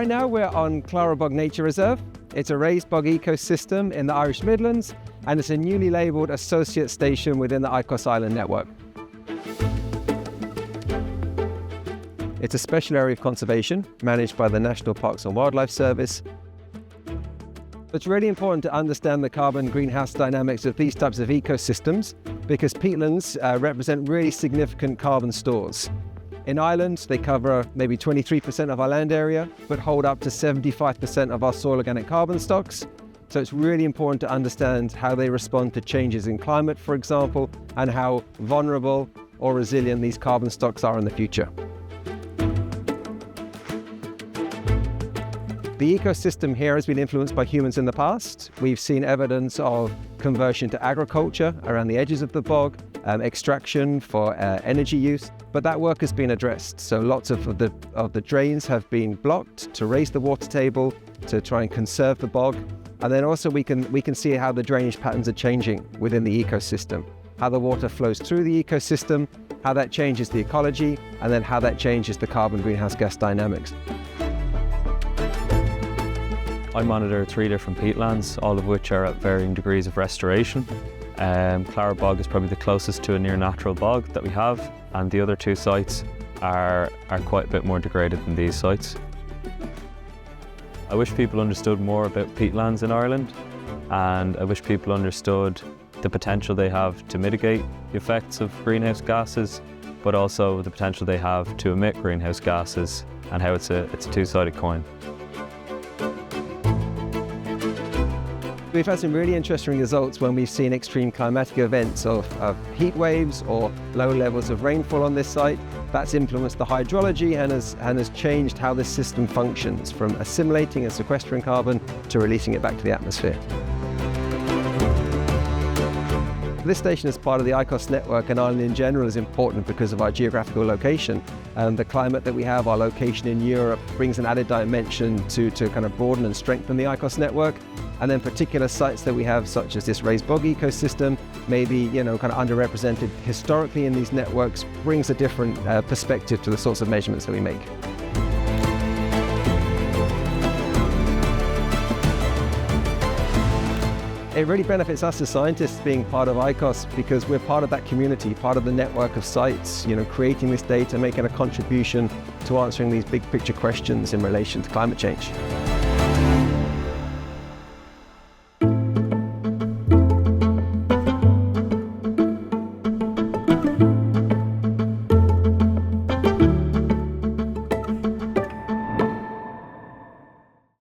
Right now we're on Clara Bog Nature Reserve. It's a raised bog ecosystem in the Irish Midlands, and it's a newly labelled associate station within the ICOS Island network. It's a special area of conservation managed by the National Parks and Wildlife Service. It's really important to understand the carbon greenhouse dynamics of these types of ecosystems because peatlands represent really significant carbon stores. In Ireland, they cover maybe 23% of our land area, but hold up to 75% of our soil organic carbon stocks. So it's really important to understand how they respond to changes in climate, for example, and how vulnerable or resilient these carbon stocks are in the future. The ecosystem here has been influenced by humans in the past. We've seen evidence of conversion to agriculture around the edges of the bog, extraction for energy use, but that work has been addressed. So lots of the drains have been blocked to raise the water table, to try and conserve the bog. And then also we can see how the drainage patterns are changing within the ecosystem, how the water flows through the ecosystem, how that changes the ecology, and then how that changes the carbon greenhouse gas dynamics. I monitor 3 different peatlands, all of which are at varying degrees of restoration. Clara Bog is probably the closest to a near natural bog that we have, and the other 2 sites are quite a bit more degraded than these sites. I wish people understood more about peatlands in Ireland, and I wish people understood the potential they have to mitigate the effects of greenhouse gases, but also the potential they have to emit greenhouse gases and how it's a two-sided coin. We've had some really interesting results when we've seen extreme climatic events of heat waves or low levels of rainfall on this site. That's influenced the hydrology and has changed how this system functions, from assimilating and sequestering carbon to releasing it back to the atmosphere. This station as part of the ICOS network and Ireland in general is important because of our geographical location. The climate that we have, our location in Europe, brings an added dimension to kind of broaden and strengthen the ICOS network. And then particular sites that we have, such as this raised bog ecosystem, maybe kind of underrepresented historically in these networks, brings a different perspective to the sorts of measurements that we make. It really benefits us as scientists being part of ICOS because we're part of that community, part of the network of sites, creating this data, making a contribution to answering these big picture questions in relation to climate change.